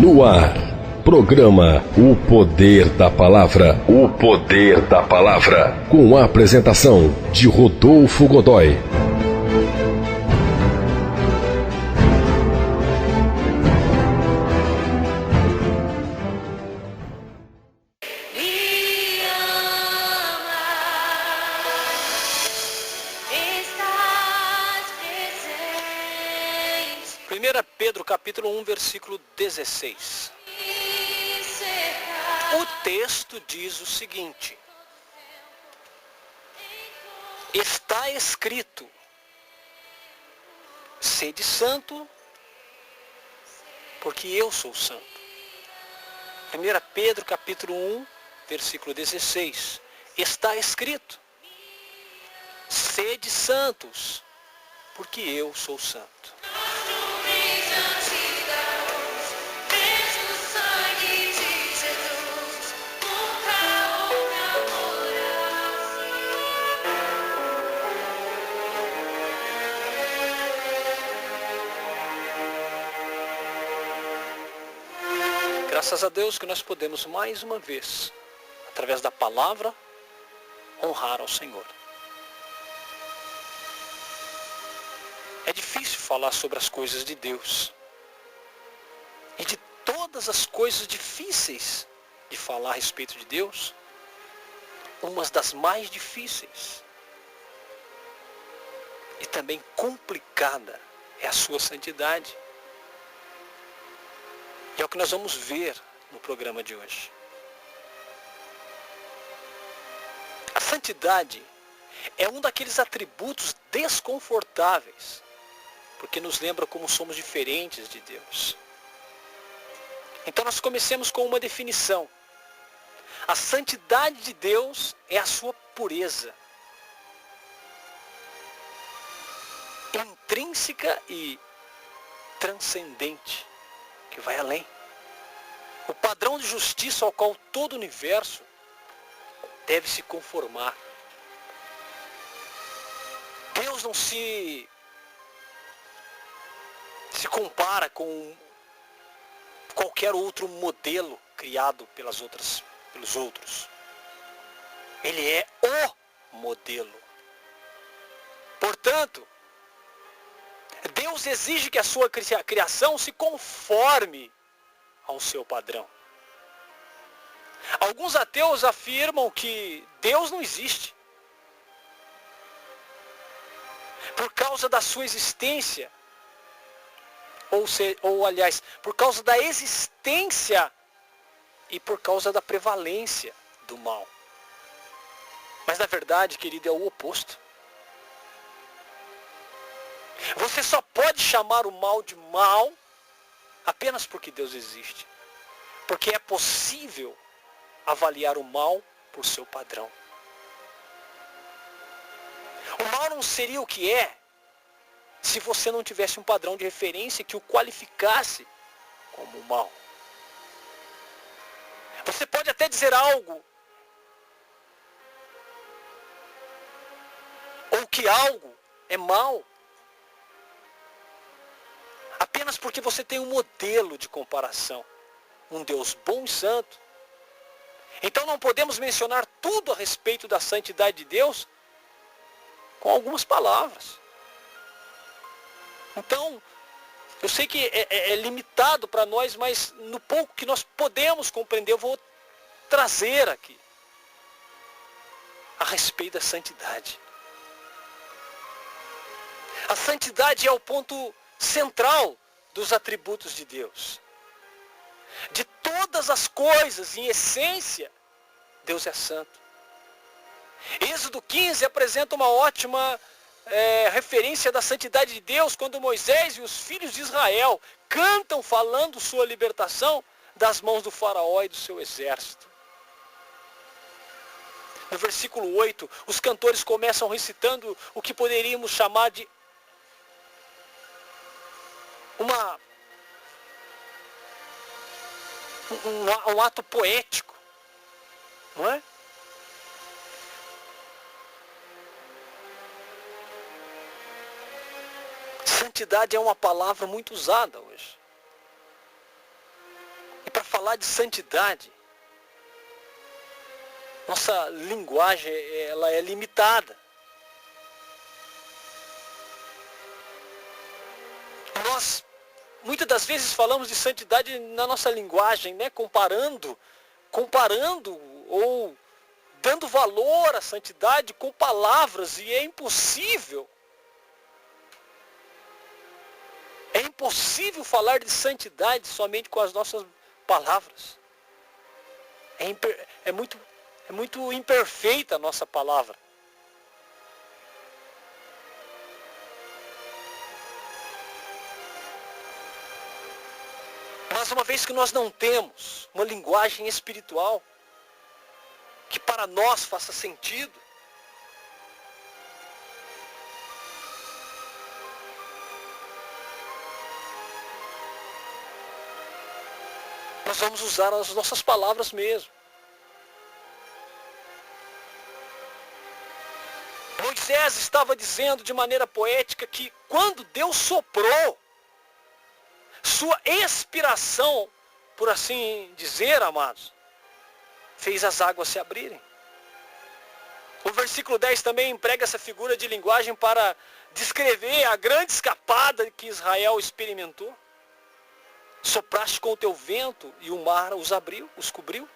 No ar, programa O Poder da Palavra. O Poder da Palavra. Com a apresentação de Rodolfo Godoy. Pedro capítulo 1, versículo 16. O texto diz o seguinte: está escrito, sede santo, porque eu sou santo. 1 Pedro capítulo 1, versículo 16. Está escrito, sede santos, porque eu sou santo. Graças a Deus que nós podemos mais uma vez, através da palavra, honrar ao Senhor. É difícil falar sobre as coisas de Deus. E de todas as coisas difíceis de falar a respeito de Deus, uma das mais difíceis e também complicada é a sua santidade. E é o que nós vamos ver no programa de hoje. A santidade é um daqueles atributos desconfortáveis, porque nos lembra como somos diferentes de Deus. Então nós comecemos com uma definição. A santidade de Deus é a sua pureza, intrínseca e transcendente, que vai além. O padrão de justiça ao qual todo o universo deve se conformar. Deus não se compara com qualquer outro modelo criado pelos outros. Ele é o modelo. Portanto, Deus exige que a sua criação se conforme ao seu padrão. Alguns ateus afirmam que Deus não existe, por causa da sua existência, aliás, por causa da existência e por causa da prevalência do mal. Mas na verdade, querido, é o oposto. Você só pode chamar o mal de mal apenas porque Deus existe. Porque é possível avaliar o mal por seu padrão. O mal não seria o que é se você não tivesse um padrão de referência que o qualificasse como mal. Você pode até dizer algo, ou que algo é mal, apenas porque você tem um modelo de comparação, um Deus bom e santo. Então não podemos mencionar tudo a respeito da santidade de Deus com algumas palavras. Então, eu sei que é limitado para nós, mas no pouco que nós podemos compreender, eu vou trazer aqui a respeito da santidade. A santidade é o ponto central dos atributos de Deus. De todas as coisas, em essência, Deus é santo. Êxodo 15 apresenta uma ótima referência da santidade de Deus, quando Moisés e os filhos de Israel cantam falando sua libertação das mãos do faraó e do seu exército. No versículo 8, os cantores começam recitando o que poderíamos chamar de um ato poético, não é? Santidade é uma palavra muito usada hoje. falar de santidade, nossa linguagem ela é limitada. Nós muitas das vezes falamos de santidade na nossa linguagem, né? Comparando ou dando valor à santidade com palavras, e é impossível. É impossível falar de santidade somente com as nossas palavras. É muito imperfeita a nossa palavra. Mas uma vez que nós não temos uma linguagem espiritual que para nós faça sentido, nós vamos usar as nossas palavras mesmo. Moisés estava dizendo de maneira poética que quando Deus soprou sua expiração, por assim dizer, amados, fez as águas se abrirem. O versículo 10 também emprega essa figura de linguagem para descrever a grande escapada que Israel experimentou. Sopraste com o teu vento e o mar os abriu, os cobriu.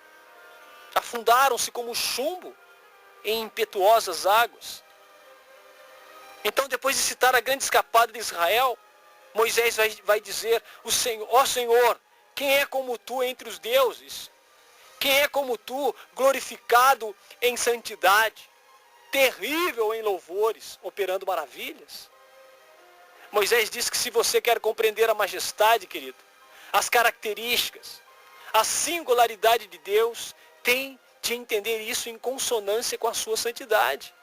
Afundaram-se como chumbo em impetuosas águas. Então, depois de citar a grande escapada de Israel, Moisés vai dizer: ó Senhor, quem é como tu entre os deuses? Quem é como tu, glorificado em santidade, terrível em louvores, operando maravilhas? Moisés diz que se você quer compreender a majestade, querido, as características, a singularidade de Deus, tem de entender isso em consonância com a sua santidade.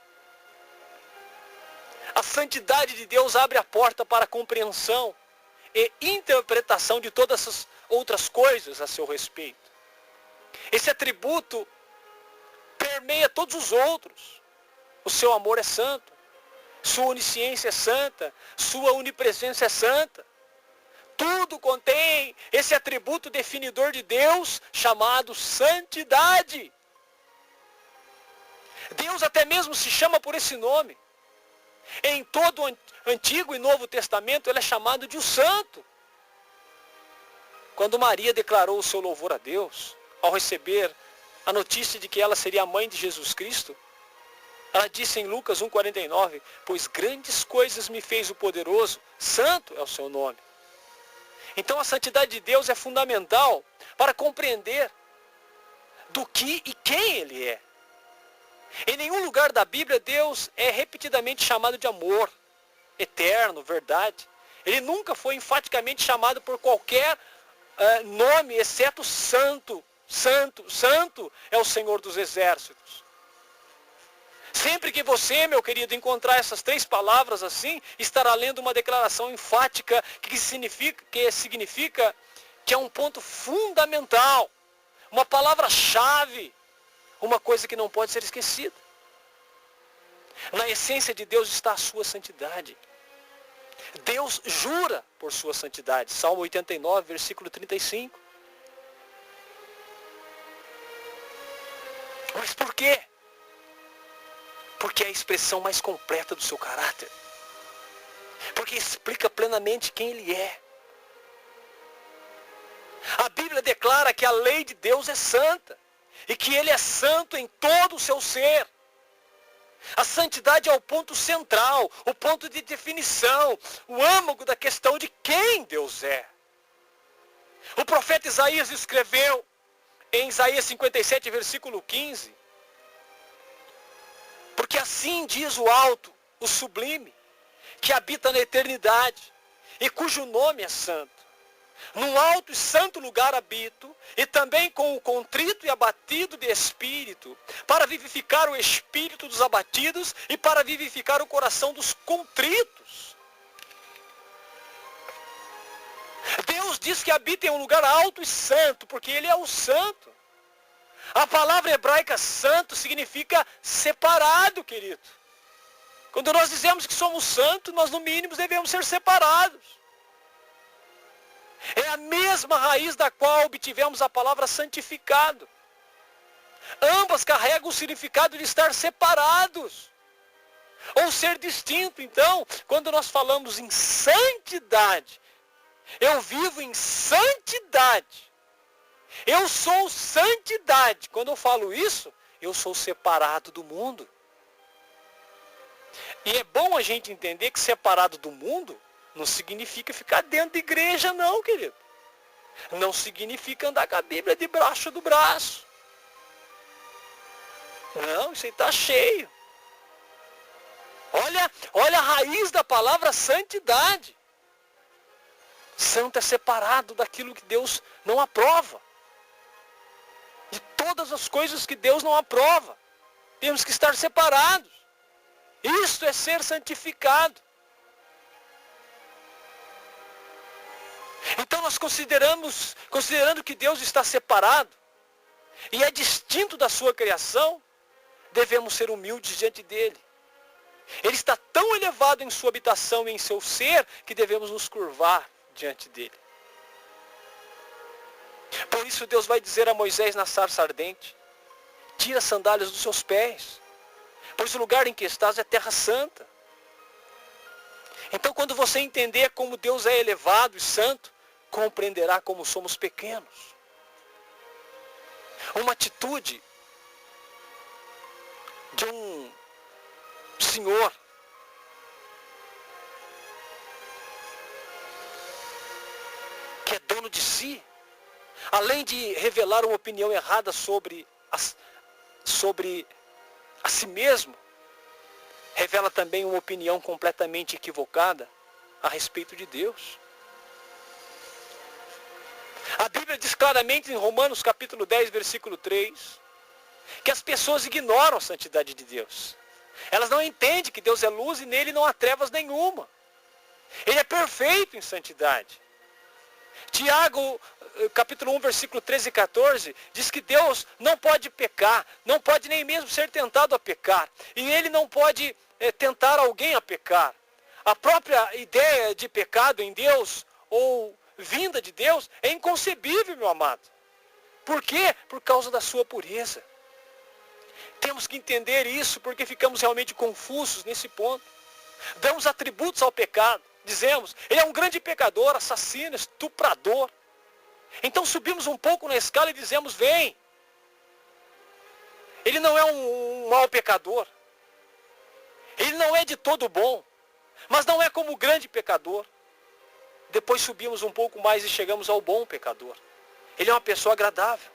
A santidade de Deus abre a porta para a compreensão e interpretação de todas as outras coisas a seu respeito. Esse atributo permeia todos os outros. O seu amor é santo, sua onisciência é santa, sua onipresença é santa. Tudo contém esse atributo definidor de Deus chamado santidade. Deus até mesmo se chama por esse nome. Em todo o Antigo e Novo Testamento ele é chamado de o Santo. Quando Maria declarou o seu louvor a Deus, ao receber a notícia de que ela seria a mãe de Jesus Cristo, ela disse em Lucas 1,49, pois grandes coisas me fez o poderoso, santo é o seu nome. Então a santidade de Deus é fundamental para compreender do que e quem Ele é. Em nenhum lugar da Bíblia Deus é repetidamente chamado de amor, eterno, verdade. Ele nunca foi enfaticamente chamado por qualquer nome, exceto santo, santo, santo é o Senhor dos Exércitos. Sempre que você, meu querido, encontrar essas três palavras assim, estará lendo uma declaração enfática que significa que é um ponto fundamental, uma palavra-chave, uma coisa que não pode ser esquecida. Na essência de Deus está a sua santidade. Deus jura por sua santidade. Salmo 89, versículo 35. Mas por quê? Porque é a expressão mais completa do seu caráter. Porque explica plenamente quem Ele é. A Bíblia declara que a lei de Deus é santa. E que Ele é santo em todo o seu ser. A santidade é o ponto central, o ponto de definição, o âmago da questão de quem Deus é. O profeta Isaías escreveu em Isaías 57, versículo 15, porque assim diz o alto, o sublime, que habita na eternidade e cujo nome é santo. Num alto e santo lugar habito, e também com o contrito e abatido de espírito, para vivificar o espírito dos abatidos e para vivificar o coração dos contritos. Deus diz que habita em um lugar alto e santo, porque Ele é o santo. A palavra hebraica santo significa separado, querido. Quando nós dizemos que somos santos, nós no mínimo devemos ser separados. É a mesma raiz da qual obtivemos a palavra santificado. Ambas carregam o significado de estar separados ou ser distinto. Então, quando nós falamos em santidade, eu vivo em santidade. Eu sou santidade. Quando eu falo isso, eu sou separado do mundo. E é bom a gente entender que separado do mundo não significa ficar dentro da igreja, não, querido. Não significa andar com a Bíblia debaixo do braço. Não, isso aí está cheio. Olha a raiz da palavra santidade. Santo é separado daquilo que Deus não aprova. De todas as coisas que Deus não aprova. Temos que estar separados. Isto é ser santificado. Então nós considerando que Deus está separado e é distinto da sua criação, devemos ser humildes diante dele. Ele está tão elevado em sua habitação e em seu ser que devemos nos curvar diante dele. Por isso Deus vai dizer a Moisés na sarça ardente: tira as sandálias dos seus pés, pois o lugar em que estás é terra santa. Então, quando você entender como Deus é elevado e santo, compreenderá como somos pequenos. Uma atitude de um senhor que é dono de si, além de revelar uma opinião errada sobre a si mesmo, revela também uma opinião completamente equivocada a respeito de Deus. A Bíblia diz claramente em Romanos capítulo 10, versículo 3, que as pessoas ignoram a santidade de Deus. Elas não entendem que Deus é luz e nele não há trevas nenhuma. Ele é perfeito em santidade. Tiago, capítulo 1, versículo 13 e 14, diz que Deus não pode pecar, não pode nem mesmo ser tentado a pecar. E ele não pode tentar alguém a pecar. A própria ideia de pecado em Deus, ou vinda de Deus, é inconcebível, meu amado. Por quê? Por causa da sua pureza. Temos que entender isso, porque ficamos realmente confusos nesse ponto. Damos atributos ao pecado. Dizemos, ele é um grande pecador, assassino, estuprador. Então subimos um pouco na escala e dizemos, vem. Ele não é um mau pecador. Ele não é de todo bom. Mas não é como o grande pecador. Depois subimos um pouco mais e chegamos ao bom pecador. Ele é uma pessoa agradável.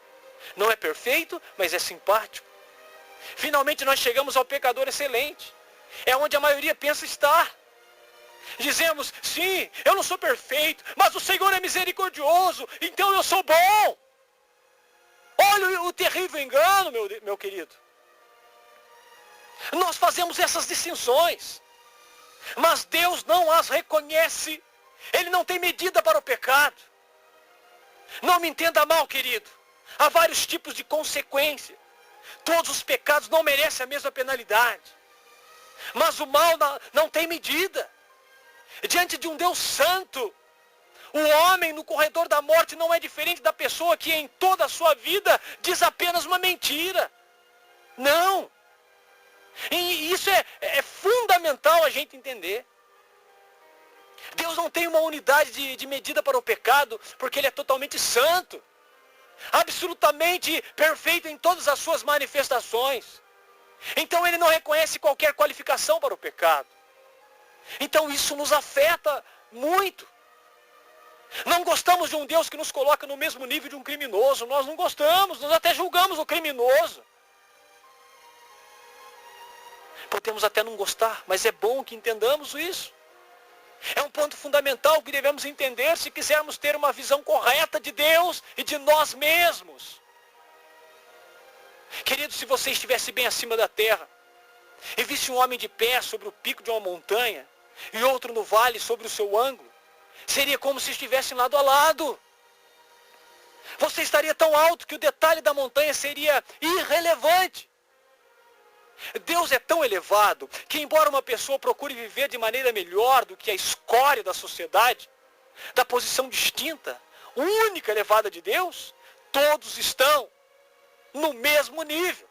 Não é perfeito, mas é simpático. Finalmente nós chegamos ao pecador excelente. É onde a maioria pensa estar. Dizemos, sim, eu não sou perfeito, mas o Senhor é misericordioso, então eu sou bom. Olha o terrível engano, meu querido. Nós fazemos essas distinções, mas Deus não as reconhece. Ele não tem medida para o pecado. Não me entenda mal, querido. Há vários tipos de consequência. Todos os pecados não merecem a mesma penalidade. Mas o mal não tem medida. Diante de um Deus santo, o homem no corredor da morte não é diferente da pessoa que em toda a sua vida diz apenas uma mentira. Não. E isso é fundamental a gente entender. Deus não tem uma unidade de medida para o pecado, porque Ele é totalmente santo. Absolutamente perfeito em todas as suas manifestações. Então Ele não reconhece qualquer qualificação para o pecado. Então isso nos afeta muito. Não gostamos de um Deus que nos coloca no mesmo nível de um criminoso. Nós não gostamos, nós até julgamos o criminoso. Podemos até não gostar, mas é bom que entendamos isso. É um ponto fundamental que devemos entender se quisermos ter uma visão correta de Deus e de nós mesmos. Querido, se você estivesse bem acima da terra e visse um homem de pé sobre o pico de uma montanha e outro no vale sobre o seu ângulo, seria como se estivessem lado a lado. Você estaria tão alto que o detalhe da montanha seria irrelevante. Deus é tão elevado que, embora uma pessoa procure viver de maneira melhor do que a escória da sociedade, da posição distinta, única elevada de Deus, todos estão no mesmo nível,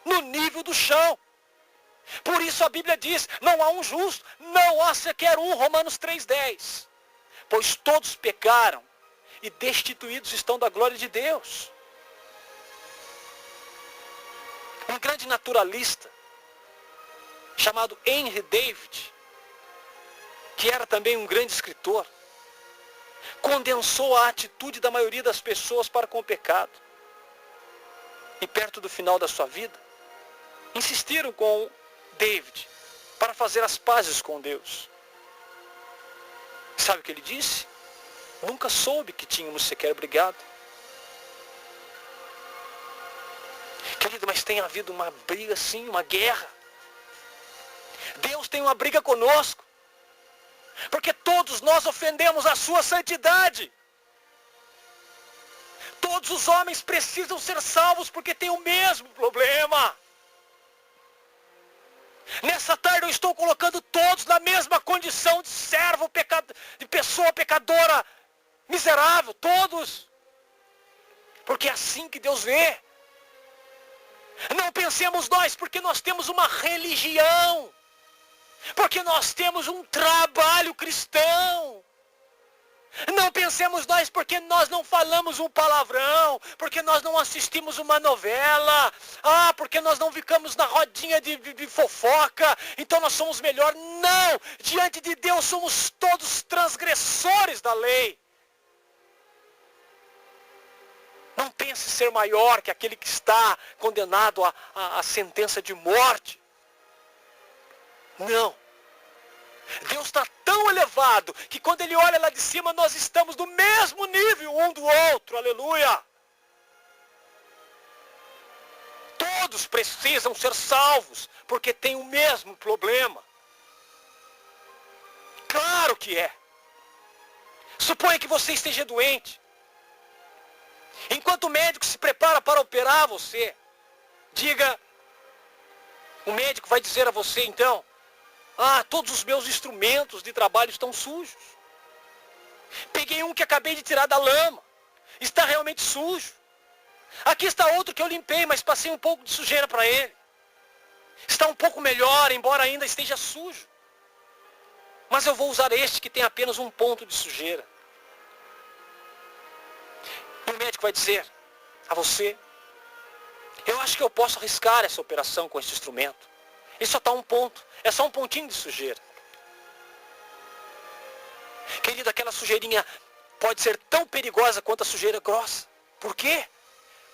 no nível do chão. Por isso a Bíblia diz, não há um justo, não há sequer um, Romanos 3,10. Pois todos pecaram e destituídos estão da glória de Deus. Um grande naturalista, chamado Henry David, que era também um grande escritor, condensou a atitude da maioria das pessoas para com o pecado. E perto do final da sua vida, insistiram com David para fazer as pazes com Deus. Sabe o que ele disse? Nunca soube que tínhamos sequer brigado. Querido, mas tem havido uma briga sim, uma guerra. Deus tem uma briga conosco. Porque todos nós ofendemos a sua santidade. Todos os homens precisam ser salvos porque têm o mesmo problema. Nessa tarde eu estou colocando todos na mesma condição de servo, de pessoa pecadora, miserável, todos. Porque é assim que Deus vê. Não pensemos nós, porque nós temos uma religião. Porque nós temos um trabalho cristão. Não pensemos nós porque nós não falamos um palavrão, porque nós não assistimos uma novela, porque nós não ficamos na rodinha de fofoca, então nós somos melhor. Não! Diante de Deus somos todos transgressores da lei. Não pense ser maior que aquele que está condenado à sentença de morte. Não. Deus está tão elevado que quando Ele olha lá de cima, nós estamos no mesmo nível um do outro. Aleluia! Todos precisam ser salvos, porque têm o mesmo problema. Claro que é. Suponha que você esteja doente. Enquanto o médico se prepara para operar você, o médico vai dizer a você então, todos os meus instrumentos de trabalho estão sujos. Peguei um que acabei de tirar da lama. Está realmente sujo. Aqui está outro que eu limpei, mas passei um pouco de sujeira para ele. Está um pouco melhor, embora ainda esteja sujo. Mas eu vou usar este que tem apenas um ponto de sujeira. E o médico vai dizer a você, eu acho que eu posso arriscar essa operação com esse instrumento. Ele só está um ponto. É só um pontinho de sujeira. Querido, aquela sujeirinha pode ser tão perigosa quanto a sujeira grossa. Por quê?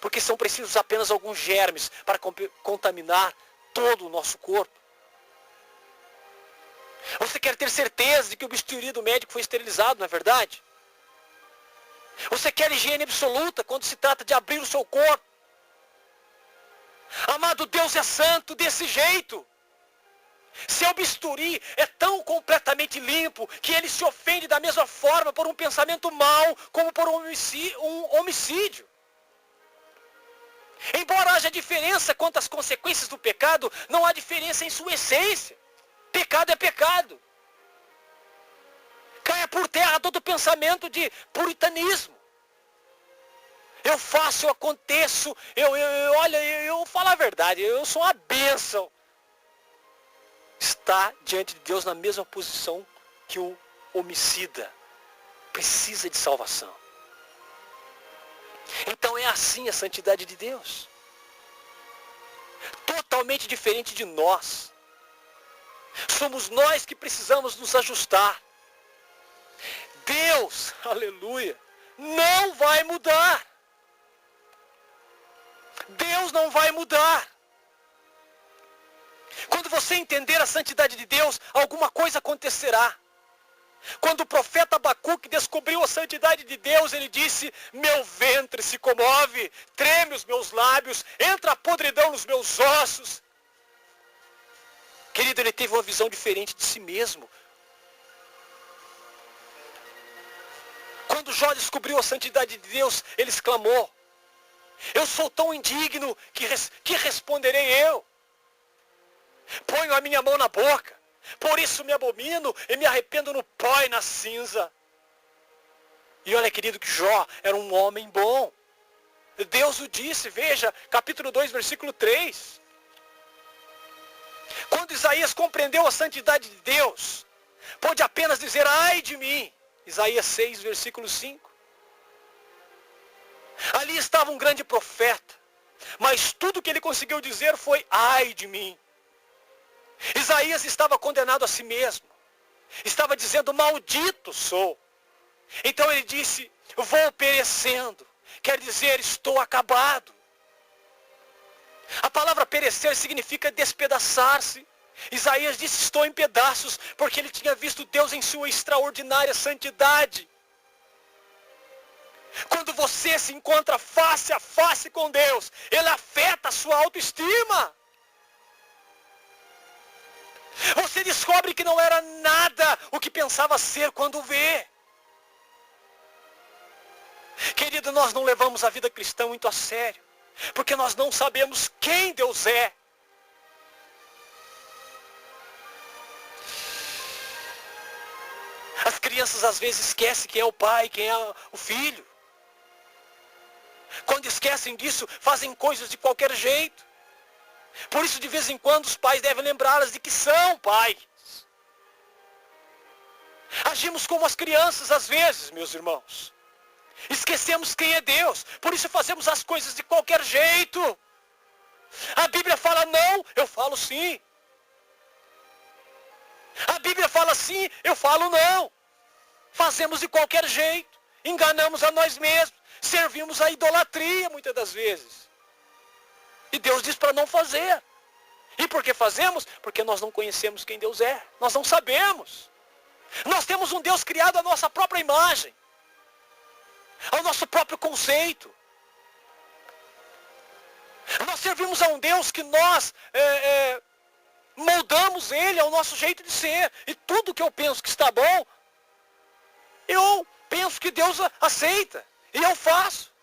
Porque são precisos apenas alguns germes para contaminar todo o nosso corpo. Você quer ter certeza de que o bisturi do médico foi esterilizado, não é verdade? Você quer higiene absoluta quando se trata de abrir o seu corpo. Amado, Deus é santo desse jeito. Seu bisturi é tão completamente limpo que ele se ofende da mesma forma por um pensamento mau como por um homicídio. Embora haja diferença quanto às consequências do pecado, não há diferença em sua essência. Pecado é pecado. Caia por terra todo pensamento de puritanismo. Eu faço, eu aconteço, eu falo a verdade, eu sou uma bênção. Está diante de Deus na mesma posição que o homicida. Precisa de salvação. Então é assim a santidade de Deus. Totalmente diferente de nós. Somos nós que precisamos nos ajustar. Deus, aleluia, não vai mudar. Deus não vai mudar. Quando você entender a santidade de Deus, alguma coisa acontecerá. Quando o profeta Abacuque descobriu a santidade de Deus, ele disse, meu ventre se comove, treme os meus lábios, entra a podridão nos meus ossos. Querido, ele teve uma visão diferente de si mesmo. Quando Jó descobriu a santidade de Deus, ele exclamou, eu sou tão indigno que responderei eu. Ponho a minha mão na boca, por isso me abomino e me arrependo no pó e na cinza. E olha, querido, que Jó era um homem bom. Deus o disse, veja, capítulo 2, versículo 3. Quando Isaías compreendeu a santidade de Deus, pôde apenas dizer, ai de mim. Isaías 6, versículo 5. Ali estava um grande profeta, mas tudo que ele conseguiu dizer foi, ai de mim. Isaías estava condenado a si mesmo. Estava dizendo, maldito sou. Então ele disse, vou perecendo. Quer dizer, estou acabado. A palavra perecer significa despedaçar-se. Isaías disse, estou em pedaços, porque ele tinha visto Deus em sua extraordinária santidade. Quando você se encontra face a face com Deus, ele afeta a sua autoestima. Você descobre que não era nada o que pensava ser quando vê. Querido, nós não levamos a vida cristã muito a sério, porque nós não sabemos quem Deus é. As crianças às vezes esquecem quem é o pai, quem é o filho. Quando esquecem disso, fazem coisas de qualquer jeito. Por isso, de vez em quando, os pais devem lembrá-las de que são pais. Agimos como as crianças às vezes, meus irmãos. Esquecemos quem é Deus. Por isso fazemos as coisas de qualquer jeito. A Bíblia fala não, eu falo sim. A Bíblia fala sim, eu falo não. Fazemos de qualquer jeito. Enganamos a nós mesmos. Servimos a idolatria muitas das vezes. E Deus diz para não fazer. E por que fazemos? Porque nós não conhecemos quem Deus é. Nós não sabemos. Nós temos um Deus criado à nossa própria imagem. Ao nosso próprio conceito. Nós servimos a um Deus que nós moldamos Ele ao nosso jeito de ser. E tudo que eu penso que está bom, eu penso que Deus aceita. E eu faço.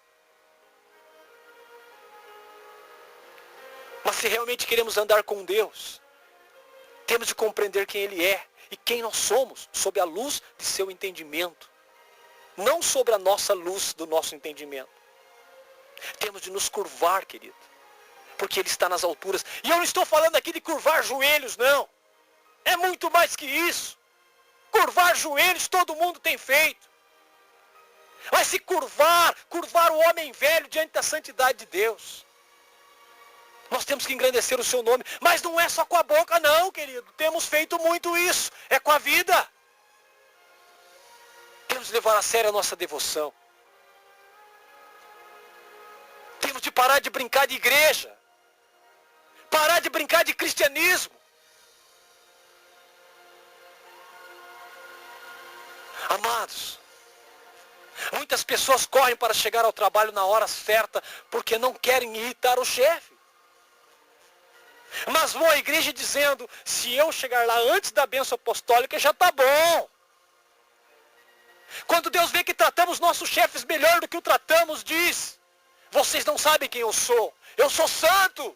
Mas se realmente queremos andar com Deus, temos de compreender quem Ele é e quem nós somos, sob a luz de seu entendimento. Não sobre a nossa luz do nosso entendimento. Temos de nos curvar, querido, porque Ele está nas alturas. E eu não estou falando aqui de curvar joelhos, não. É muito mais que isso. Curvar joelhos todo mundo tem feito. Mas se curvar o homem velho diante da santidade de Deus. Nós temos que engrandecer o seu nome. Mas não é só com a boca não, querido. Temos feito muito isso. É com a vida. Temos de levar a sério a nossa devoção. Temos de parar de brincar de igreja. Parar de brincar de cristianismo. Amados, muitas pessoas correm para chegar ao trabalho na hora certa porque não querem irritar o chefe. Mas vão à igreja dizendo, se eu chegar lá antes da bênção apostólica já está bom. Quando Deus vê que tratamos nossos chefes melhor do que o tratamos, diz, vocês não sabem quem eu sou santo.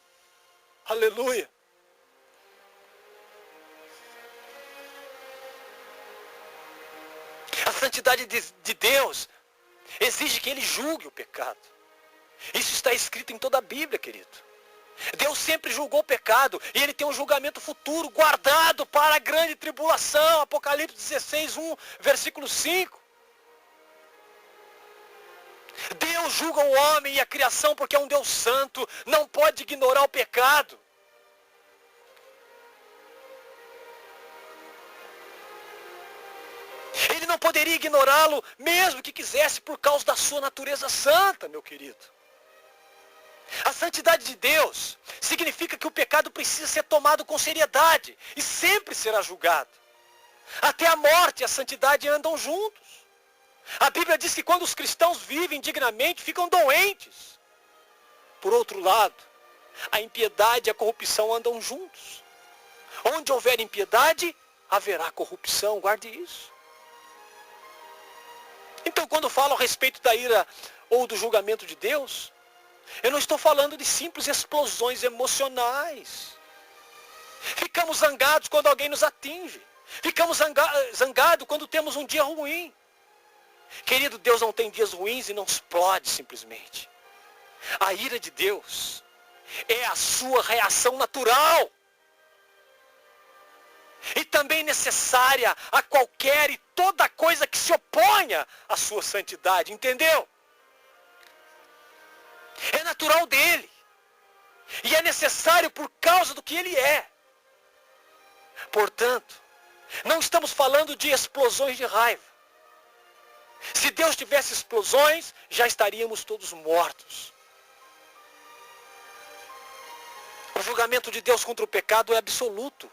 Aleluia. A santidade de Deus exige que Ele julgue o pecado. Isso está escrito em toda a Bíblia, querido. Deus sempre julgou o pecado e Ele tem um julgamento futuro guardado para a grande tribulação. Apocalipse 16, 1, versículo 5. Deus julga o homem e a criação porque é um Deus santo. Não pode ignorar o pecado. Ele não poderia ignorá-lo mesmo que quisesse por causa da sua natureza santa, meu querido. A santidade de Deus significa que o pecado precisa ser tomado com seriedade e sempre será julgado. Até a morte e a santidade andam juntos. A Bíblia diz que quando os cristãos vivem dignamente, ficam doentes. Por outro lado, a impiedade e a corrupção andam juntos. Onde houver impiedade, haverá corrupção, guarde isso. Então, quando falo a respeito da ira ou do julgamento de Deus, eu não estou falando de simples explosões emocionais. Ficamos zangados quando alguém nos atinge. Ficamos zangados quando temos um dia ruim. Querido, Deus não tem dias ruins e não explode simplesmente. A ira de Deus é a sua reação natural. E também necessária a qualquer e toda coisa que se oponha à sua santidade, entendeu? É natural dele. E é necessário por causa do que ele é. Portanto, não estamos falando de explosões de raiva. Se Deus tivesse explosões, já estaríamos todos mortos. O julgamento de Deus contra o pecado é absoluto.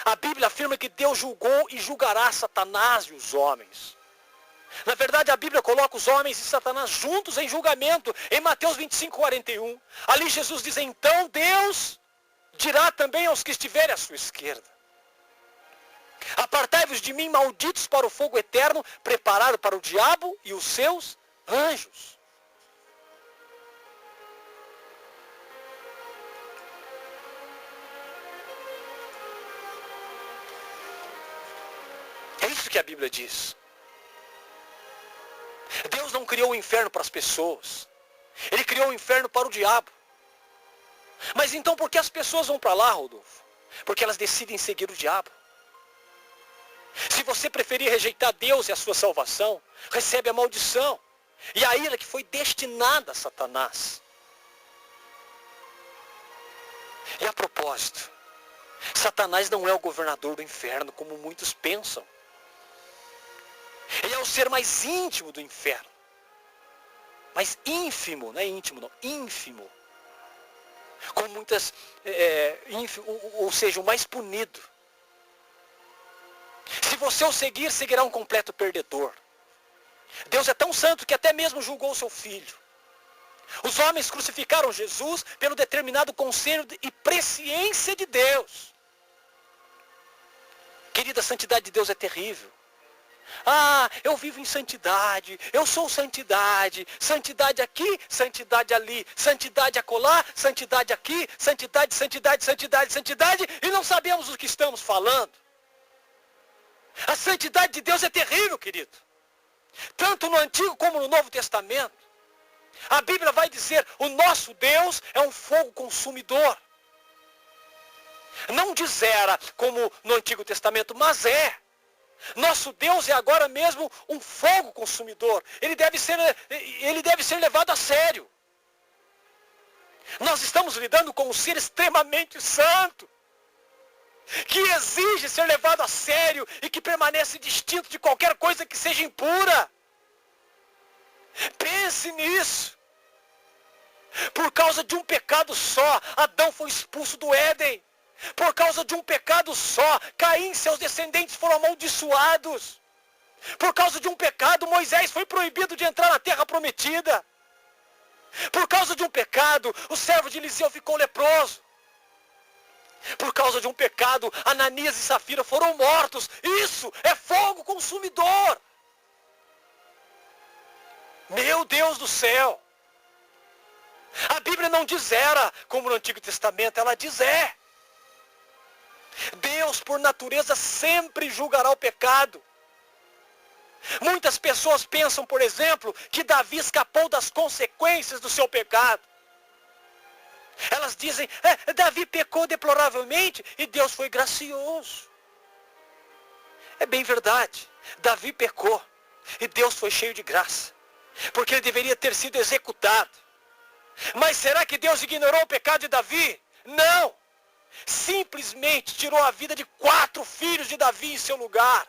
A Bíblia afirma que Deus julgou e julgará Satanás e os homens. Na verdade, a Bíblia coloca os homens e Satanás juntos em julgamento, em Mateus 25:41. Ali Jesus diz, então Deus dirá também aos que estiverem à sua esquerda: apartai-vos de mim, malditos, para o fogo eterno, preparado para o diabo e os seus anjos. É isso que a Bíblia diz. Deus não criou o inferno para as pessoas. Ele criou o inferno para o diabo. Mas então por que as pessoas vão para lá, Rodolfo? Porque elas decidem seguir o diabo. Se você preferir rejeitar Deus e a sua salvação, recebe a maldição e a ira que foi destinada a Satanás. E a propósito, Satanás não é o governador do inferno, como muitos pensam. Ele é o ser mais íntimo do inferno. Mas ínfimo, não é íntimo não, ínfimo. Com muitas, ou seja, o mais punido. Se você o seguir, seguirá um completo perdedor. Deus é tão santo que até mesmo julgou o seu filho. Os homens crucificaram Jesus pelo determinado conselho e presciência de Deus. Querida, a santidade de Deus é terrível. Ah, eu vivo em santidade, eu sou santidade, santidade aqui, santidade ali, santidade acolá, santidade aqui, santidade, santidade, santidade, santidade, e não sabemos do que estamos falando. A santidade de Deus é terrível, querido. Tanto no Antigo como no Novo Testamento. A Bíblia vai dizer, o nosso Deus é um fogo consumidor. Não diz era como no Antigo Testamento, mas é. Nosso Deus é agora mesmo um fogo consumidor. Ele deve ser levado a sério. Nós estamos lidando com um ser extremamente santo, que exige ser levado a sério e que permanece distinto de qualquer coisa que seja impura. Pense nisso. Por causa de um pecado só, Adão foi expulso do Éden. Por causa de um pecado só, Caim e seus descendentes foram amaldiçoados. Por causa de um pecado, Moisés foi proibido de entrar na terra prometida. Por causa de um pecado, o servo de Eliseu ficou leproso. Por causa de um pecado, Ananias e Safira foram mortos. Isso é fogo consumidor. Meu Deus do céu. A Bíblia não diz era, como no Antigo Testamento, ela diz é. Deus, por natureza, sempre julgará o pecado. Muitas pessoas pensam, por exemplo, que Davi escapou das consequências do seu pecado. Elas dizem, Davi pecou deploravelmente e Deus foi gracioso. É bem verdade, Davi pecou e Deus foi cheio de graça, porque ele deveria ter sido executado. Mas será que Deus ignorou o pecado de Davi? Não! Simplesmente tirou a vida de 4 filhos de Davi em seu lugar.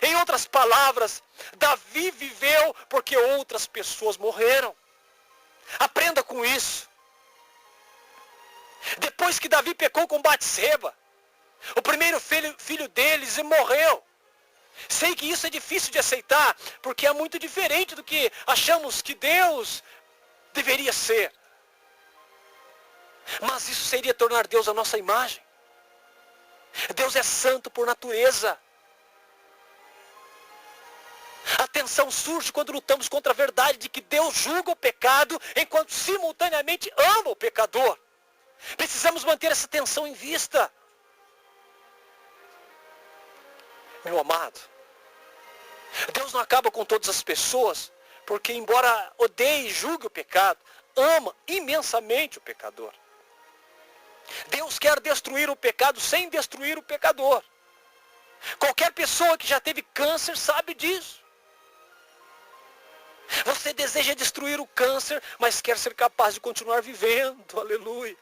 Em outras palavras, Davi viveu porque outras pessoas morreram. Aprenda com isso. Depois que Davi pecou com Batseba, o primeiro filho deles morreu. Sei que isso é difícil de aceitar, porque é muito diferente do que achamos que Deus deveria ser. Mas isso seria tornar Deus a nossa imagem. Deus é santo por natureza. A tensão surge quando lutamos contra a verdade de que Deus julga o pecado, enquanto simultaneamente ama o pecador. Precisamos manter essa tensão em vista. Meu amado, Deus não acaba com todas as pessoas, porque embora odeie e julgue o pecado, ama imensamente o pecador. Deus quer destruir o pecado sem destruir o pecador. Qualquer pessoa que já teve câncer sabe disso. Você deseja destruir o câncer, mas quer ser capaz de continuar vivendo. Aleluia.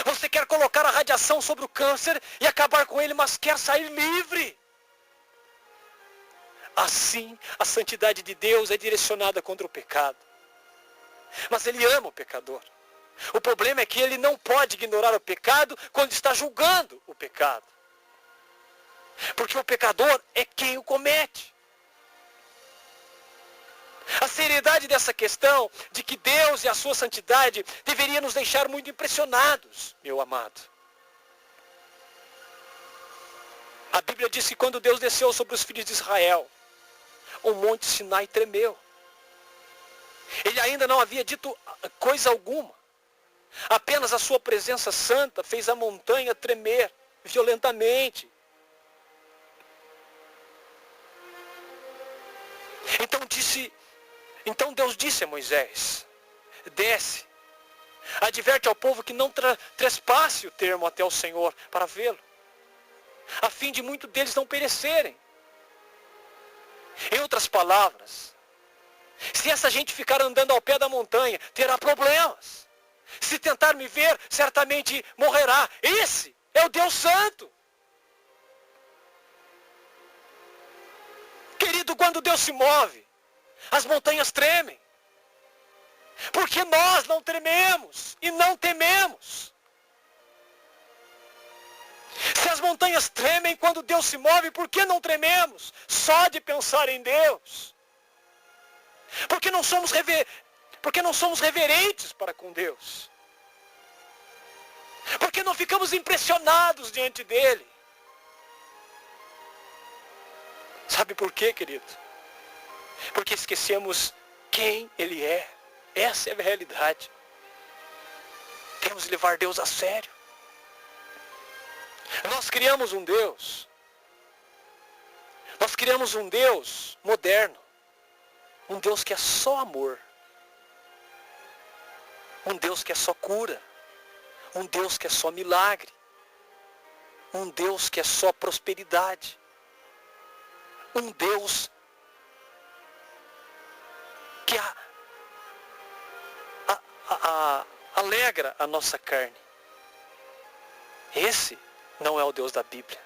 Você quer colocar a radiação sobre o câncer e acabar com ele, mas quer sair livre. Assim, a santidade de Deus é direcionada contra o pecado. Mas Ele ama o pecador. O problema é que Ele não pode ignorar o pecado quando está julgando o pecado. Porque o pecador é quem o comete. A seriedade dessa questão de que Deus e a sua santidade deveria nos deixar muito impressionados, meu amado. A Bíblia diz que quando Deus desceu sobre os filhos de Israel, o monte Sinai tremeu. Ele ainda não havia dito coisa alguma. Apenas a sua presença santa fez a montanha tremer violentamente. Então Deus disse a Moisés: desce, adverte ao povo que não trespasse o termo até o Senhor para vê-lo, a fim de muitos deles não perecerem. Em outras palavras, se essa gente ficar andando ao pé da montanha, terá problemas. Se tentar me ver, certamente morrerá. Esse é o Deus Santo. Querido, quando Deus se move, as montanhas tremem. Porque nós não trememos e não tememos. Se as montanhas tremem quando Deus se move, por que não trememos? Só de pensar em Deus. Porque não somos reverentes para com Deus. Porque não ficamos impressionados diante dEle. Sabe por quê, querido? Porque esquecemos quem Ele é. Essa é a realidade. Temos de levar Deus a sério. Nós criamos um Deus moderno. Um Deus que é só amor. Um Deus que é só cura. Um Deus que é só milagre. Um Deus que é só prosperidade. Um Deus que alegra a nossa carne. Esse não é o Deus da Bíblia.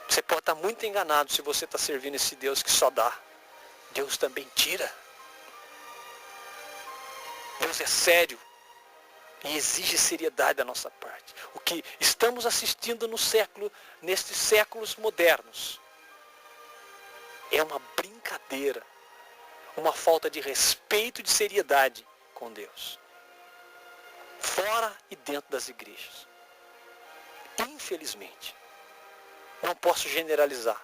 Você pode estar muito enganado se você está servindo esse Deus que só dá. Deus também tira. Deus é sério e exige seriedade da nossa parte. O que estamos assistindo nestes séculos modernos, é uma brincadeira, uma falta de respeito e de seriedade com Deus. Fora e dentro das igrejas. Infelizmente, não posso generalizar,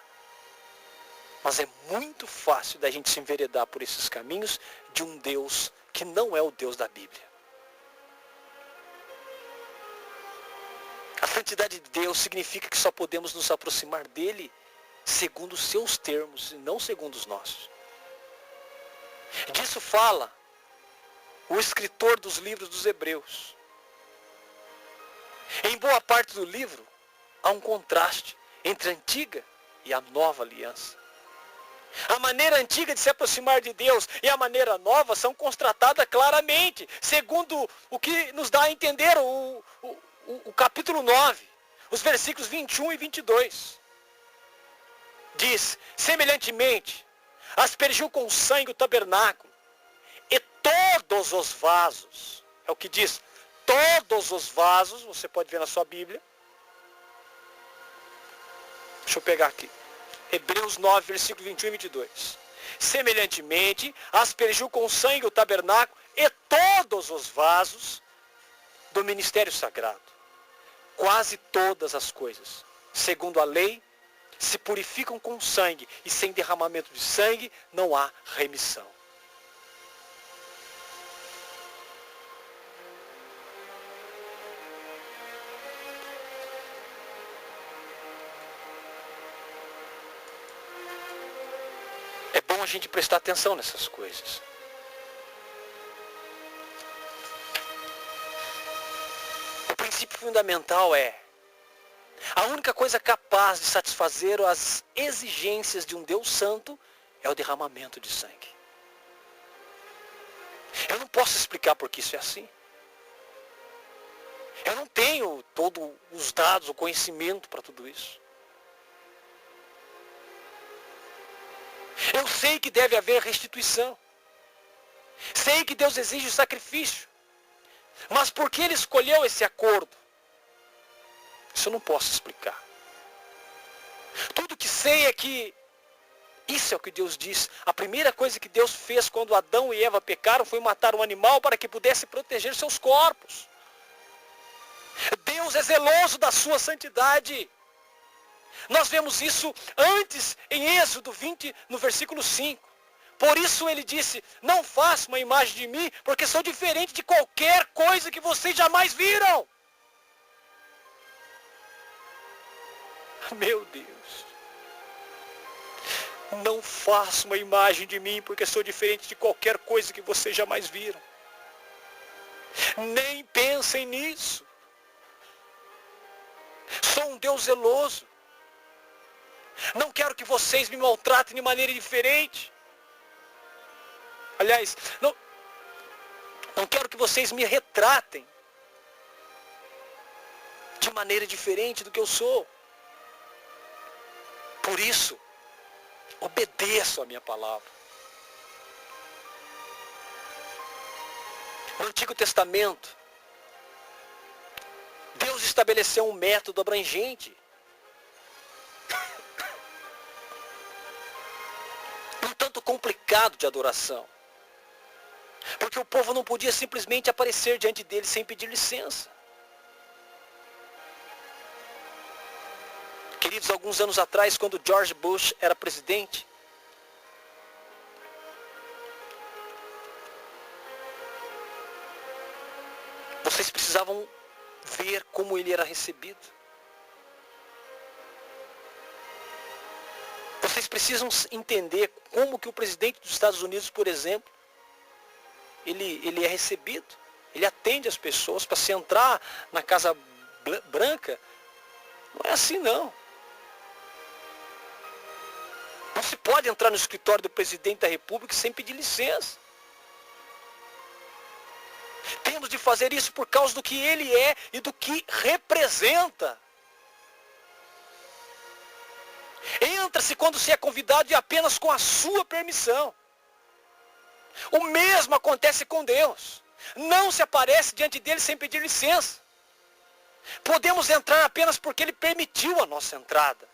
mas é muito fácil da gente se enveredar por esses caminhos de um Deus que não é o Deus da Bíblia. A santidade de Deus significa que só podemos nos aproximar dele segundo os seus termos e não segundo os nossos. Disso fala o escritor dos livros dos Hebreus. Em boa parte do livro, há um contraste entre a antiga e a nova aliança. A maneira antiga de se aproximar de Deus e a maneira nova são constatadas claramente, segundo o que nos dá a entender o capítulo 9, os versículos 21 e 22. Diz: semelhantemente, aspergiu com sangue o tabernáculo e todos os vasos. É o que diz, todos os vasos, você pode ver na sua Bíblia. Deixa eu pegar aqui. Hebreus 9, versículo 21 e 22. Semelhantemente, aspergiu com sangue o tabernáculo e todos os vasos do ministério sagrado. Quase todas as coisas, segundo a lei, se purificam com sangue, e sem derramamento de sangue não há remissão. bom a gente prestar atenção nessas coisas. O princípio fundamental é: a única coisa capaz de satisfazer as exigências de um Deus santo é o derramamento de sangue. Eu não posso explicar por que isso é assim. Eu não tenho todos os dados, o conhecimento para tudo isso. Eu sei que deve haver restituição. Sei que Deus exige o sacrifício. Mas por que Ele escolheu esse acordo? Isso eu não posso explicar. Tudo que sei é que isso é o que Deus diz. A primeira coisa que Deus fez quando Adão e Eva pecaram foi matar um animal para que pudesse proteger seus corpos. Deus é zeloso da sua santidade. Nós vemos isso antes em Êxodo 20, no versículo 5. Por isso ele disse: não faça uma imagem de mim, porque sou diferente de qualquer coisa que vocês jamais viram. Meu Deus. Não faça uma imagem de mim, porque sou diferente de qualquer coisa que vocês jamais viram. Nem pensem nisso. Sou um Deus zeloso. Não quero que vocês me maltratem de maneira diferente. Aliás, não quero que vocês me retratem de maneira diferente do que eu sou. Por isso, obedeço a minha palavra. No Antigo Testamento, Deus estabeleceu um método abrangente. Um tanto complicado de adoração. Porque o povo não podia simplesmente aparecer diante dele sem pedir licença. Queridos, alguns anos atrás, quando George Bush era presidente, vocês precisavam ver como ele era recebido. Vocês precisam entender como que o presidente dos Estados Unidos, por exemplo, ele é recebido. Ele atende as pessoas. Para se entrar na Casa Branca, não é assim não. Não se pode entrar no escritório do presidente da República sem pedir licença. Temos de fazer isso por causa do que ele é e do que representa. Entra-se quando se é convidado e apenas com a sua permissão. O mesmo acontece com Deus. Não se aparece diante dele sem pedir licença. Podemos entrar apenas porque ele permitiu a nossa entrada.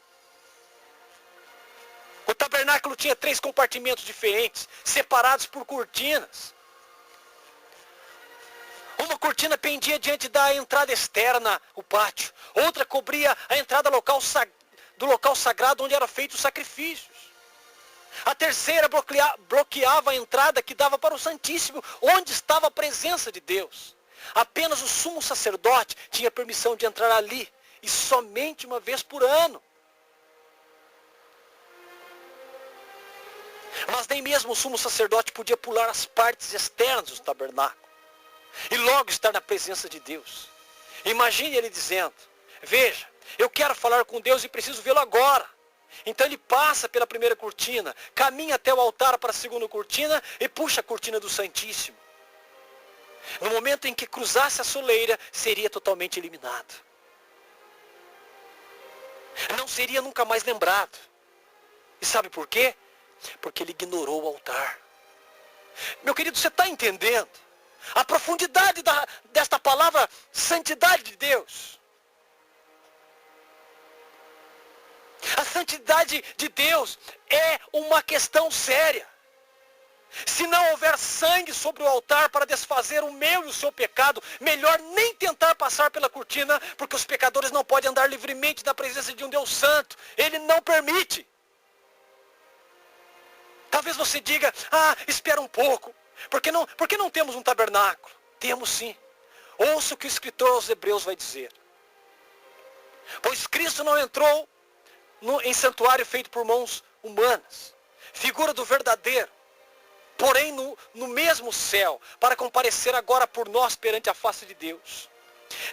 O tabernáculo tinha 3 compartimentos diferentes, separados por cortinas. Uma cortina pendia diante da entrada externa, o pátio. Outra cobria a entrada do local sagrado onde eram feitos os sacrifícios. A terceira bloqueava a entrada que dava para o Santíssimo, onde estava a presença de Deus. Apenas o sumo sacerdote tinha permissão de entrar ali, e somente uma vez por ano. Mas nem mesmo o sumo sacerdote podia pular as partes externas do tabernáculo e logo estar na presença de Deus. Imagine ele dizendo: veja, eu quero falar com Deus e preciso vê-lo agora. Então ele passa pela primeira cortina, caminha até o altar para a segunda cortina e puxa a cortina do Santíssimo. No momento em que cruzasse a soleira, seria totalmente eliminado. Não seria nunca mais lembrado. E sabe por quê? Porque ele ignorou o altar. Meu querido, você está entendendo a profundidade desta palavra santidade de Deus? A santidade de Deus é uma questão séria. Se não houver sangue sobre o altar para desfazer o meu e o seu pecado, melhor nem tentar passar pela cortina, porque os pecadores não podem andar livremente na presença de um Deus santo. Ele não permite. Talvez você diga: espera um pouco, por que não temos um tabernáculo? Temos sim. Ouça o que o escritor aos Hebreus vai dizer. Pois Cristo não entrou em santuário feito por mãos humanas, figura do verdadeiro, porém no mesmo céu, para comparecer agora por nós perante a face de Deus.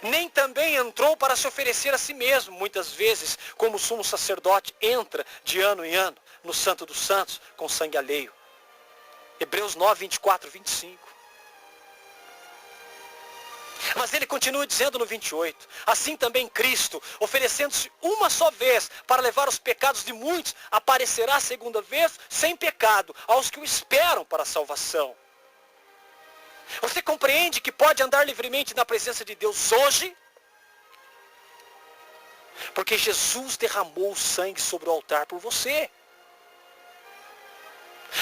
Nem também entrou para se oferecer a si mesmo, muitas vezes, como o sumo sacerdote entra de ano em ano no Santo dos Santos com sangue alheio. Hebreus 9, 24, 25. Mas ele continua dizendo no 28, assim também Cristo, oferecendo-se uma só vez para levar os pecados de muitos, aparecerá a segunda vez sem pecado aos que o esperam para a salvação. Você compreende que pode andar livremente na presença de Deus hoje? Porque Jesus derramou o sangue sobre o altar por você.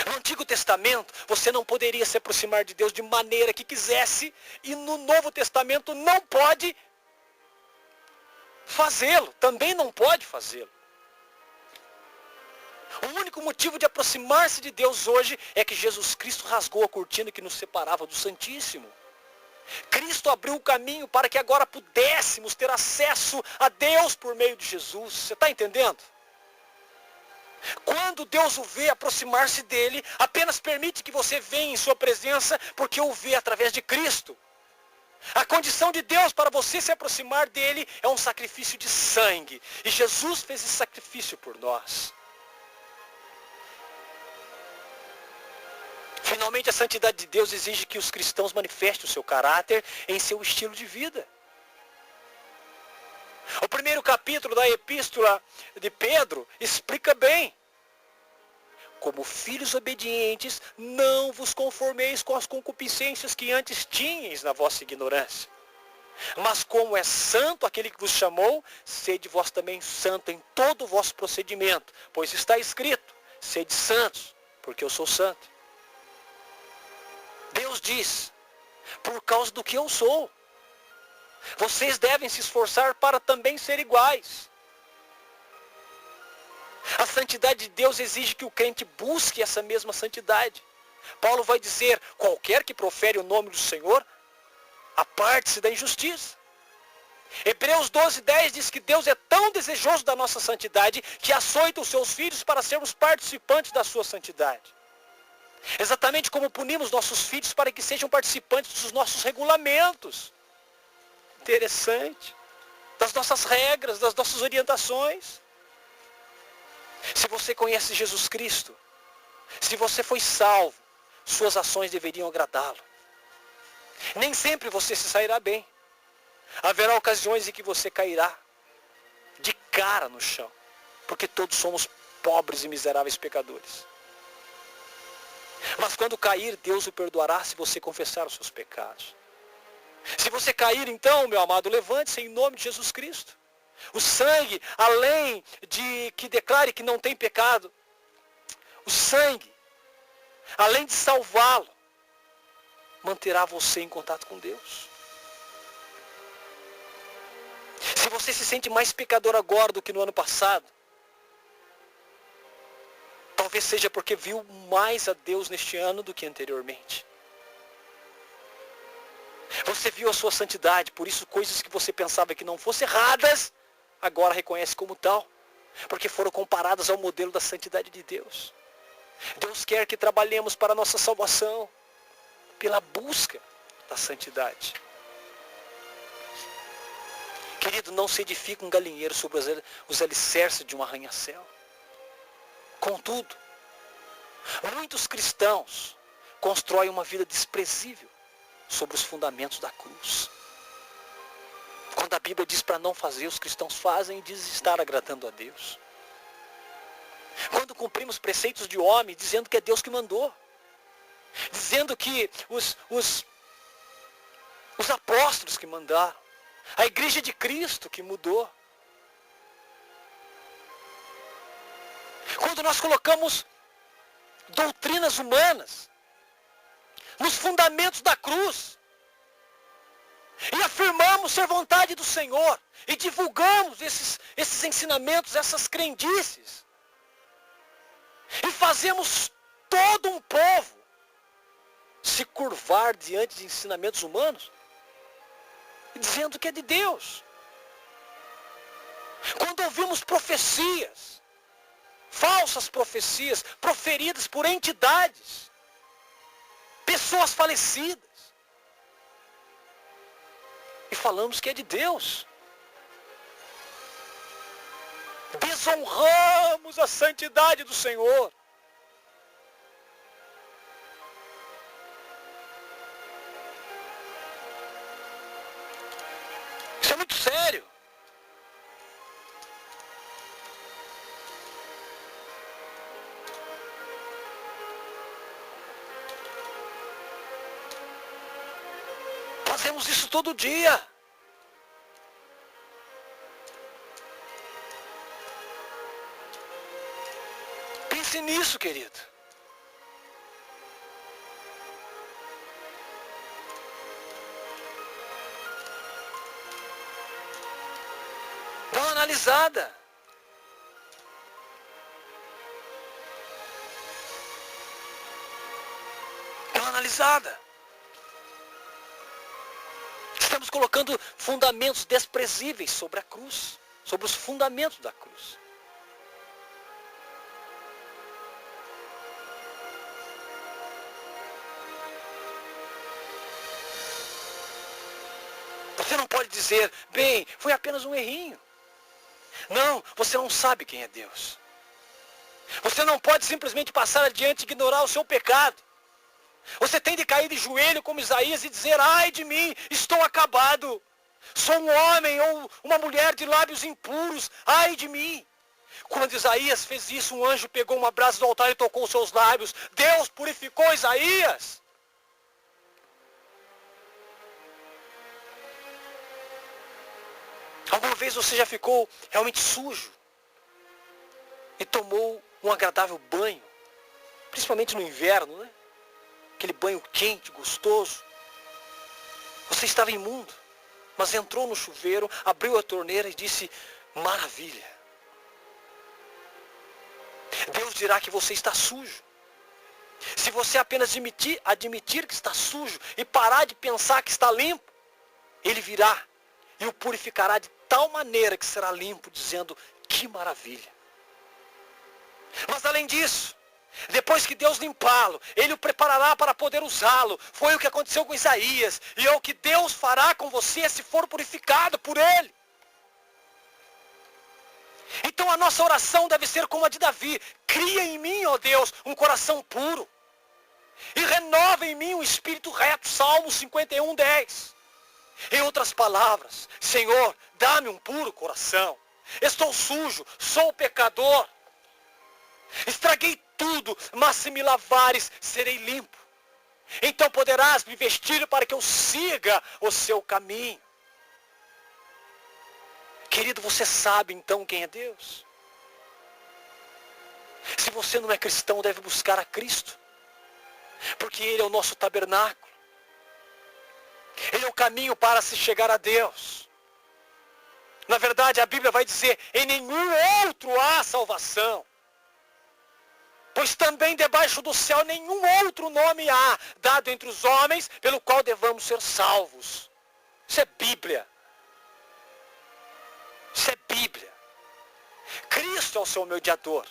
No Antigo Testamento, você não poderia se aproximar de Deus de maneira que quisesse, e no Novo Testamento não pode fazê-lo, também não pode fazê-lo. O único motivo de aproximar-se de Deus hoje é que Jesus Cristo rasgou a cortina que nos separava do Santíssimo. Cristo abriu o caminho para que agora pudéssemos ter acesso a Deus por meio de Jesus. Você está entendendo? Quando Deus o vê aproximar-se dele, apenas permite que você venha em sua presença, porque o vê através de Cristo. A condição de Deus para você se aproximar dele é um sacrifício de sangue. E Jesus fez esse sacrifício por nós. Finalmente, a santidade de Deus exige que os cristãos manifestem o seu caráter em seu estilo de vida. O primeiro capítulo da epístola de Pedro explica bem. Como filhos obedientes, não vos conformeis com as concupiscências que antes tinhais na vossa ignorância. Mas como é santo aquele que vos chamou, sede vós também santo em todo o vosso procedimento. Pois está escrito, sede santos, porque eu sou santo. Deus diz, por causa do que eu sou. Vocês devem se esforçar para também ser iguais. A santidade de Deus exige que o crente busque essa mesma santidade. Paulo vai dizer, qualquer que profere o nome do Senhor, aparte-se da injustiça. Hebreus 12, 10 diz que Deus é tão desejoso da nossa santidade que açoita os seus filhos para sermos participantes da sua santidade. Exatamente como punimos nossos filhos para que sejam participantes dos nossos regulamentos. Interessante. Das nossas regras, das nossas orientações. Se você conhece Jesus Cristo, se você foi salvo, suas ações deveriam agradá-lo. Nem sempre você se sairá bem. Haverá ocasiões em que você cairá de cara no chão, porque todos somos pobres e miseráveis pecadores. Mas quando cair, Deus o perdoará se você confessar os seus pecados. Se você cair, então, meu amado, levante-se em nome de Jesus Cristo. O sangue, além de que declare que não tem pecado, o sangue, além de salvá-lo, manterá você em contato com Deus. Se você se sente mais pecador agora do que no ano passado, talvez seja porque viu mais a Deus neste ano do que anteriormente. Você viu a sua santidade, por isso coisas que você pensava que não fossem erradas, agora reconhece como tal, porque foram comparadas ao modelo da santidade de Deus. Deus quer que trabalhemos para a nossa salvação, pela busca da santidade. Querido, não se edifica um galinheiro sobre os alicerces de um arranha-céu. Contudo, muitos cristãos constroem uma vida desprezível sobre os fundamentos da cruz. Quando a Bíblia diz para não fazer, os cristãos fazem e diz estar agradando a Deus. Quando cumprimos preceitos de homem, dizendo que é Deus que mandou. Dizendo que os apóstolos que mandaram. A igreja de Cristo que mudou. Quando nós colocamos doutrinas humanas nos fundamentos da cruz e afirmamos ser vontade do Senhor e divulgamos esses ensinamentos, essas crendices e fazemos todo um povo se curvar diante de ensinamentos humanos, dizendo que é de Deus. Quando ouvimos profecias falsas, falsas profecias proferidas por entidades, pessoas falecidas. E falamos que é de Deus. Desonramos a santidade do Senhor. Isso é muito sério. Fazemos isso todo dia. Pense nisso, querido. Dá uma analisada. Dá uma analisada. Estamos colocando fundamentos desprezíveis sobre a cruz, sobre os fundamentos da cruz. Você não pode dizer, bem, foi apenas um errinho. Não, você não sabe quem é Deus. Você não pode simplesmente passar adiante e ignorar o seu pecado. Você tem de cair de joelho como Isaías e dizer, ai de mim, estou acabado. Sou um homem ou uma mulher de lábios impuros, ai de mim. Quando Isaías fez isso, um anjo pegou uma brasa do altar e tocou os seus lábios. Deus purificou Isaías. Alguma vez você já ficou realmente sujo e tomou um agradável banho, principalmente no inverno, né? Aquele banho quente, gostoso. Você estava imundo, mas entrou no chuveiro, abriu a torneira e disse, maravilha. Deus dirá que você está sujo. Se você apenas admitir que está sujo e parar de pensar que está limpo, Ele virá e o purificará de tal maneira que será limpo, dizendo, que maravilha. Mas além disso, depois que Deus limpá-lo, Ele o preparará para poder usá-lo. Foi o que aconteceu com Isaías. E é o que Deus fará com você se for purificado por Ele. Então a nossa oração deve ser como a de Davi. Cria em mim, ó Deus, um coração puro. E renova em mim um espírito reto. Salmo 51, 10. Em outras palavras, Senhor, dá-me um puro coração. Estou sujo, sou pecador. Estraguei tudo, mas se me lavares, serei limpo. Então poderás me vestir para que eu siga o seu caminho. Querido, você sabe então quem é Deus? Se você não é cristão, deve buscar a Cristo. Porque Ele é o nosso tabernáculo. Ele é o caminho para se chegar a Deus. Na verdade, a Bíblia vai dizer, em nenhum outro há salvação. Pois também debaixo do céu nenhum outro nome há, dado entre os homens, pelo qual devamos ser salvos. Isso é Bíblia. Isso é Bíblia. Cristo é o seu mediador,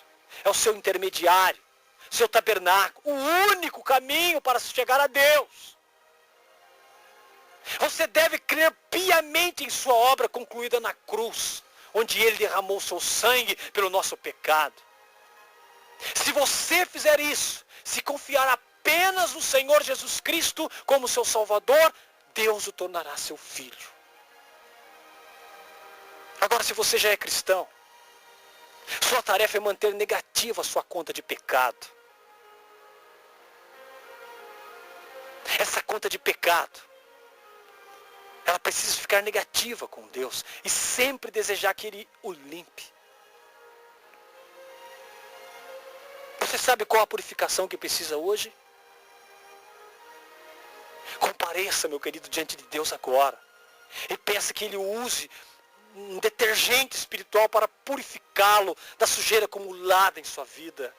é o seu intermediário, seu tabernáculo, o único caminho para se chegar a Deus. Você deve crer piamente em sua obra concluída na cruz, onde Ele derramou seu sangue pelo nosso pecado. Se você fizer isso, se confiar apenas no Senhor Jesus Cristo como seu Salvador, Deus o tornará seu filho. Agora, se você já é cristão, sua tarefa é manter negativa a sua conta de pecado. Essa conta de pecado, ela precisa ficar negativa com Deus e sempre desejar que Ele o limpe. Você sabe qual a purificação que precisa hoje? Compareça, meu querido, diante de Deus agora. E peça que Ele use um detergente espiritual para purificá-lo da sujeira acumulada em sua vida.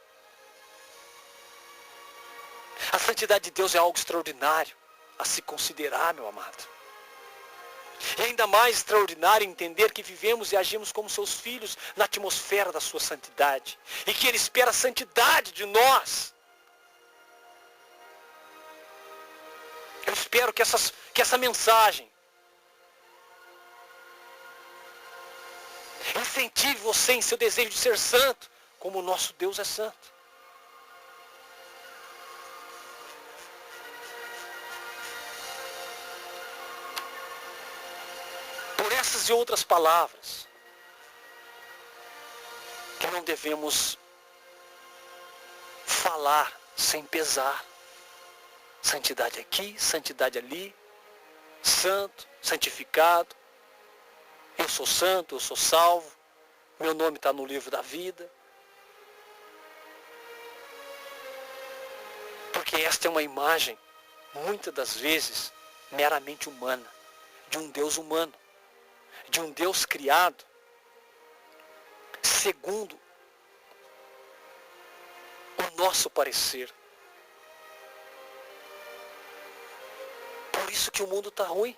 A santidade de Deus é algo extraordinário a se considerar, meu amado. E ainda mais extraordinário entender que vivemos e agimos como seus filhos na atmosfera da sua santidade. E que Ele espera a santidade de nós. Eu espero que essa mensagem incentive você em seu desejo de ser santo, como o nosso Deus é santo. Por essas e outras palavras, que não devemos falar sem pesar. Santidade aqui, santidade ali, santo, santificado. Eu sou santo, eu sou salvo, meu nome está no livro da vida. Porque esta é uma imagem, muitas das vezes, meramente humana, de um Deus humano, de um Deus criado, segundo o nosso parecer. Por isso que o mundo está ruim,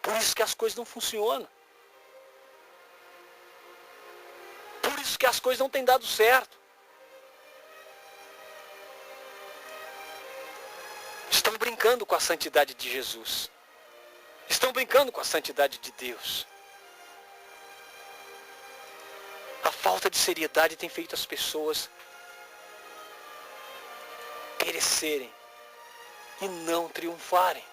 por isso que as coisas não funcionam. Por isso que as coisas não têm dado certo. Estão brincando com a santidade de Jesus. Estão brincando com a santidade de Deus. A falta de seriedade tem feito as pessoas perecerem e não triunfarem.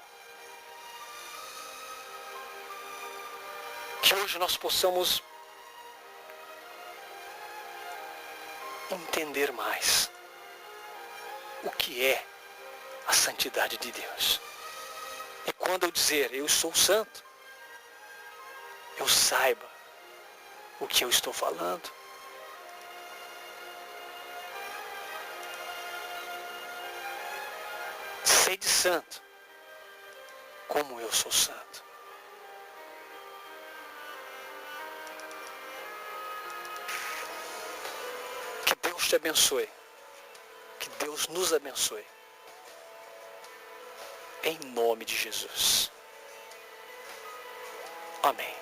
Que hoje nós possamos entender mais o que é a santidade de Deus. E quando eu dizer eu sou santo, eu saiba o que eu estou falando. Sede santo, como eu sou santo. Que Deus te abençoe. Que Deus nos abençoe. Em nome de Jesus. Amém.